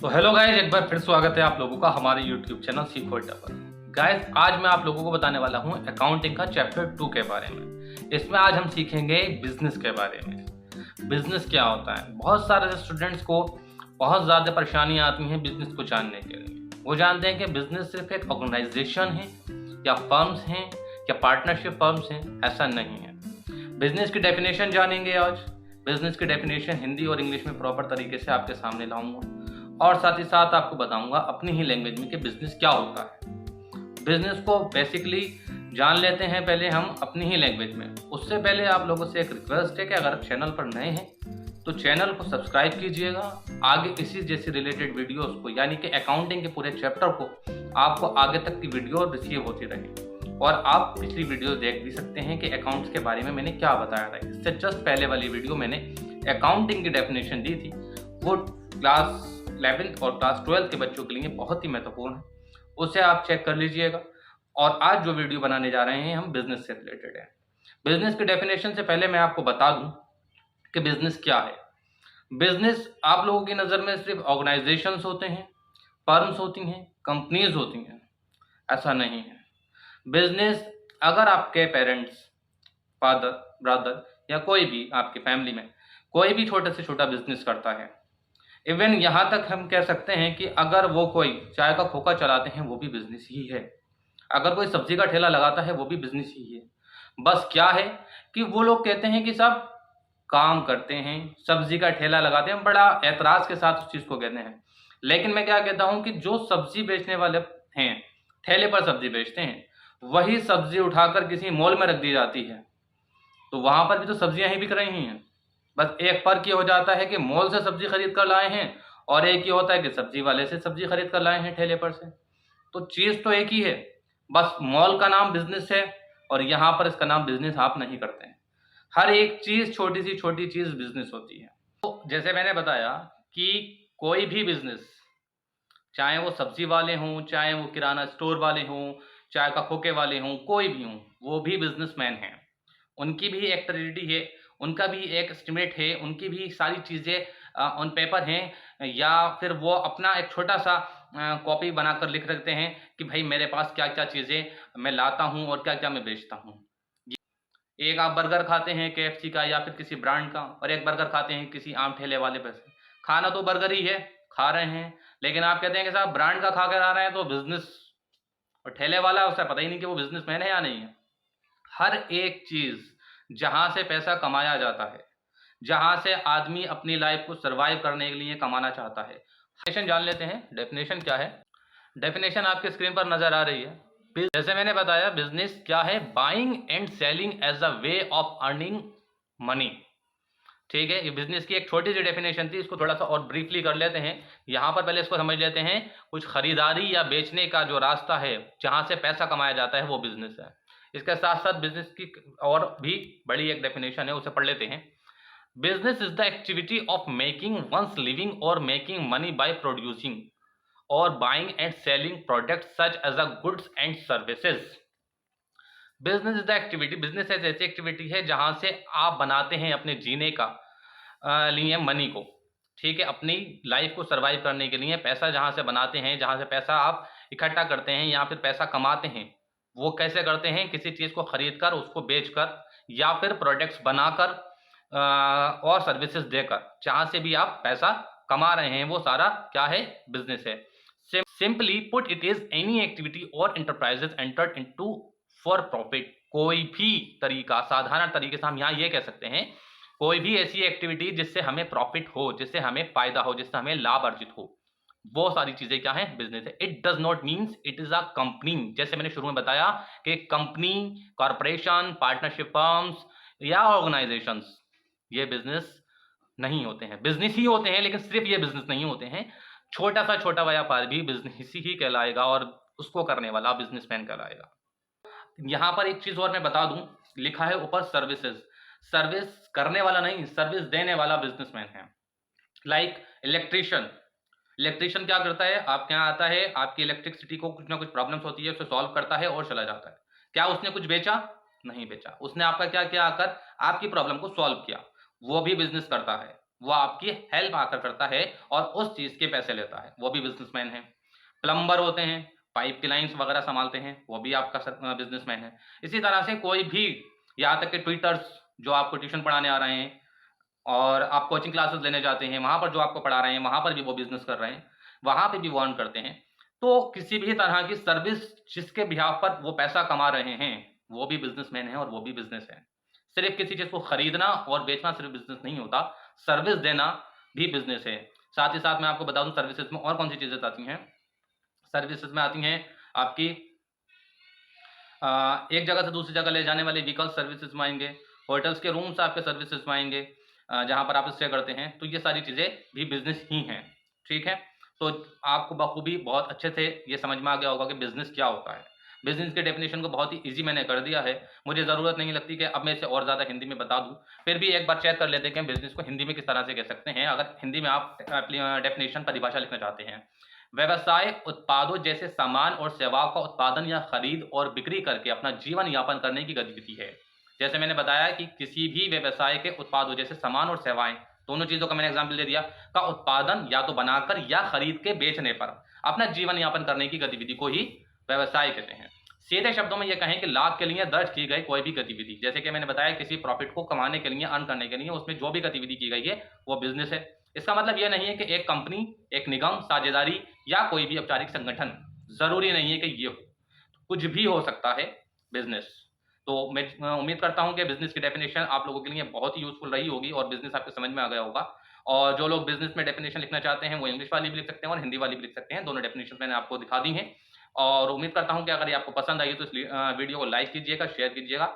तो hello guys, एक बार फिर स्वागत है आप लोगों का हमारे यूट्यूब चैनल सीखो इटा पर। गाइज, आज मैं आप लोगों को बताने वाला हूँ अकाउंटिंग का चैप्टर 2 के बारे में। इसमें आज हम सीखेंगे बिजनेस के बारे में। बिजनेस क्या होता है। बहुत सारे स्टूडेंट्स को बहुत ज़्यादा परेशानियाँ आती हैं बिजनेस को जानने के लिए। वो जानते हैं कि बिजनेस सिर्फ एक ऑर्गेनाइजेशन है या फर्म्स हैं या पार्टनरशिप फर्म्स हैं। ऐसा नहीं है। बिजनेस की डेफिनेशन जानेंगे आज। बिजनेस की डेफिनेशन हिंदी और इंग्लिश में प्रॉपर तरीके से आपके सामने लाऊंगा और साथ ही साथ आपको बताऊंगा अपनी ही लैंग्वेज में कि बिजनेस क्या होता है। बिजनेस को बेसिकली जान लेते हैं पहले हम अपनी ही लैंग्वेज में। उससे पहले आप लोगों से एक रिक्वेस्ट है कि अगर चैनल पर नए हैं तो चैनल को सब्सक्राइब कीजिएगा। आगे इसी जैसी रिलेटेड वीडियोस को यानी कि अकाउंटिंग के पूरे चैप्टर को आपको आगे तक की वीडियो रिसीव होती रहे। और आप पिछली वीडियो देख भी सकते हैं कि अकाउंट्स के बारे में मैंने क्या बताया था। इससे जस्ट पहले वाली वीडियो मैंने अकाउंटिंग की डेफिनेशन दी थी। वो क्लास 11th और क्लास 12 के बच्चों के लिए बहुत ही महत्वपूर्ण है। उसे आप चेक कर लीजिएगा। और आज जो वीडियो बनाने जा रहे हैं हम बिजनेस से रिलेटेड है। बिजनेस की डेफिनेशन से पहले मैं आपको बता दूं कि बिजनेस क्या है। बिजनेस आप लोगों की नज़र में सिर्फ ऑर्गेनाइजेशंस होते हैं, फर्म्स होती हैं, कंपनीज होती हैं। ऐसा नहीं है। बिजनेस अगर आपके पेरेंट्स, फादर, ब्रदर या कोई भी आपकी फैमिली में कोई भी छोटे से छोटा बिजनेस करता है, इवन यहाँ तक हम कह सकते हैं कि अगर वो कोई चाय का खोखा चलाते हैं वो भी बिजनेस ही है। अगर कोई सब्जी का ठेला लगाता है वो भी बिजनेस ही है। बस क्या है कि वो लोग कहते हैं कि सब काम करते हैं, सब्जी का ठेला लगाते हैं, बड़ा ऐतराज के साथ उस चीज़ को कहते हैं। लेकिन मैं क्या कहता हूँ कि जो सब्जी बेचने वाले हैं, ठेले पर सब्जी बेचते हैं, वही सब्जी उठाकर किसी मॉल में रख दी जाती है तो वहां पर भी तो सब्जियां ही बिक रही हैं। बस एक फर्क ये हो जाता है कि मॉल से सब्जी खरीद कर लाए हैं और एक ये होता है कि सब्जी वाले से सब्जी खरीद कर लाए हैं ठेले पर से। तो चीज तो एक ही है। बस मॉल का नाम बिजनेस है और यहाँ पर इसका नाम बिजनेस आप नहीं करते हैं। हर एक चीज, छोटी चीज बिजनेस होती है। तो जैसे मैंने बताया कि कोई भी बिजनेस, चाहे वो सब्जी वाले हों, चाहे वो किराना स्टोर वाले हों, चाहे का खोखे वाले हों, कोई भी हों, वो भी बिजनेसमैन हैं। उनकी भी एक ट्रेजेडी है, उनका भी एक एस्टिमेट है, उनकी भी सारी चीज़ें ऑन पेपर हैं या फिर वो अपना एक छोटा-सा कॉपी बनाकर लिख रखते हैं कि भाई मेरे पास क्या-क्या चीज़ें मैं लाता हूँ और क्या-क्या मैं बेचता हूँ। एक आप बर्गर खाते हैं केएफसी का या फिर किसी ब्रांड का और एक बर्गर खाते हैं किसी आम ठेले वाले पे से। खाना तो बर्गर ही है, खा रहे हैं, लेकिन आप कहते हैं कि साहब ब्रांड का खा कर आ रहे हैं तो बिज़नेस, और ठेले वाला उसे पता ही नहीं कि वो बिज़नेसमैन है या नहीं है। हर एक चीज़ जहाँ से पैसा कमाया जाता है, जहाँ से आदमी अपनी लाइफ को सर्वाइव करने के लिए कमाना चाहता है। डेफिनेशन जान लेते हैं। डेफिनेशन क्या है? डेफिनेशन आपके स्क्रीन पर नज़र आ रही है। जैसे मैंने बताया, बिजनेस क्या है? Buying and selling as a way of earning money. ठीक है, ये बिजनेस की एक छोटी सी डेफिनेशन थी। इसको थोड़ा सा और ब्रीफली कर लेते हैं। यहाँ पर पहले इसको समझ लेते हैं। कुछ खरीदारी या बेचने का जो रास्ता है जहाँ से पैसा कमाया जाता है वो बिजनेस है। इसके साथ साथ बिजनेस की और भी बड़ी एक डेफिनेशन है, उसे पढ़ लेते हैं। Business is the activity of making one's living और मेकिंग मनी बाय प्रोड्यूसिंग और buying and selling product such as a goods and services. Business is the activity, business एक ऐसी एक्टिविटी है जहां से आप बनाते हैं अपने जीने का लिए मनी को। ठीक है, अपनी लाइफ को सरवाइव करने के लिए पैसा जहां से बनाते हैं, जहां से पैसा आप इकट्ठा करते हैं या फिर पैसा कमाते हैं, वो कैसे करते हैं? किसी चीज़ को खरीद कर, उसको बेच कर या फिर प्रोडक्ट्स बनाकर और सर्विसेज देकर, जहां से भी आप पैसा कमा रहे हैं वो सारा क्या है? बिजनेस है। Simply put it is any activity और enterprises entered into for profit. कोई भी तरीका, साधारण तरीके से हम यहाँ ये कह सकते हैं, कोई भी ऐसी एक्टिविटी जिससे हमें प्रॉफिट हो, जिससे हमें फायदा हो, जिससे हमें लाभ अर्जित हो, वो सारी चीजें क्या है? बिजनेस है। It does not means it is a company. जैसे मैंने शुरू में बताया कि कंपनी, कॉर्पोरेशन, पार्टनरशिप फर्म्स या ऑर्गेनाइजेशंस ये बिजनेस नहीं होते हैं। बिजनेस ही होते हैं, लेकिन सिर्फ ये बिजनेस नहीं होते हैं। छोटा सा छोटा व्यापार भी बिजनेस ही कहलाएगा और उसको करने वाला बिजनेसमैन कहलाएगा। यहाँ पर एक चीज और मैं बता दूं, लिखा है ऊपर सर्विसेज। सर्विस करने वाला नहीं, सर्विस देने वाला बिजनेसमैन है। Like electrician. इलेक्ट्रिशियन क्या करता है? आपके यहाँ आता है, आपकी इलेक्ट्रिसिटी को कुछ ना कुछ प्रॉब्लम्स होती है, उसे सॉल्व करता है और चला जाता है। क्या उसने कुछ बेचा? नहीं बेचा। उसने आपका क्या किया? आकर आपकी प्रॉब्लम को सॉल्व किया। वो भी बिजनेस करता है। वो आपकी हेल्प आकर करता है और उस चीज़ के पैसे लेता है, वो भी बिज़नेसमैन है। प्लम्बर होते हैं, पाइप की लाइन्स वगैरह सँभालते हैं, वो भी आपका बिज़नेसमैन है। इसी तरह से कोई भी, यहाँ तक कि ट्यूटर्स जो आपको ट्यूशन पढ़ाने आ रहे हैं और आप कोचिंग क्लासेस लेने जाते हैं, वहाँ पर जो आपको पढ़ा रहे हैं, वहाँ पर भी वो बिज़नेस कर रहे हैं, वहाँ पे भी वो अर्न करते हैं। तो किसी भी तरह की सर्विस जिसके बिहाफ़ पर वो पैसा कमा रहे हैं, वो भी बिज़नेसमैन है और वो भी बिज़नेस है। सिर्फ़ किसी चीज़ को खरीदना और बेचना सिर्फ़ बिज़नेस नहीं होता, सर्विस देना भी बिज़नेस है। साथ ही साथ मैं आपको बता दूँ सर्विसेज़ में और कौन-सी चीज़ें आती हैं। सर्विसेज़ में आती हैं आपकी एक जगह से दूसरी जगह ले जाने वाली व्हीकल सर्विसेज़ में आएँगे, होटल्स के रूम्स आपके सर्विसेज़ में आएँगे, जहाँ पर आप स्टे करते हैं, तो ये सारी चीज़ें भी बिज़नेस ही हैं, ठीक है? तो आपको बखूबी बहुत अच्छे से ये समझ में आ गया होगा कि बिज़नेस क्या होता है। बिज़नेस की डेफ़िनेशन को बहुत ही ईज़ी मैंने कर दिया है, मुझे ज़रूरत नहीं लगती कि अब मैं इसे और ज़्यादा हिंदी में बता दूँ। फिर भी एक बार चेक कर लेते हैं कि हम बिज़नेस को हिंदी में किस तरह से कह सकते हैं, अगर हिंदी में आप डेफ़िनेशन परिभाषा लिखना चाहते हैं। व्यवसाय उत्पादों जैसे सामान और सेवाओं का उत्पादन या खरीद और बिक्री करके अपना जीवन यापन करने की गतिविधि है। जैसे मैंने बताया कि किसी भी व्यवसाय के उत्पादों जैसे सामान और सेवाएं, दोनों चीजों का मैंने एग्जाम्पल दे दिया, का उत्पादन या तो बनाकर या खरीद के बेचने पर अपना जीवन यापन करने की गतिविधि को ही व्यवसाय कहते हैं। सीधे शब्दों में यह कहें कि लाभ के लिए दर्ज की गई कोई भी गतिविधि, जैसे कि मैंने बताया किसी प्रॉफिट को कमाने के लिए, अर्न करने के लिए उसमें जो भी गतिविधि की गई है वो बिजनेस है। इसका मतलब यह नहीं है कि एक कंपनी, एक निगम, साझेदारी या कोई भी औपचारिक संगठन, ज़रूरी नहीं है कि ये हो, कुछ भी हो सकता है बिज़नेस। तो मैं उम्मीद करता हूँ कि बिज़नेस की डेफ़िनेशन आप लोगों के लिए बहुत ही यूज़फुल रही होगी और बिज़नेस आपको समझ में आ गया होगा। और जो लोग बिज़नेस में डेफ़िनेशन लिखना चाहते हैं, वो इंग्लिश वाली भी लिख सकते हैं और हिंदी वाली भी लिख सकते हैं। दोनों डेफ़िनेशन मैंने आपको दिखा दी हैं और उम्मीद करता हूँ कि अगर ये आपको पसंद आई है तो इस वीडियो को लाइक कीजिएगा, शेयर कीजिएगा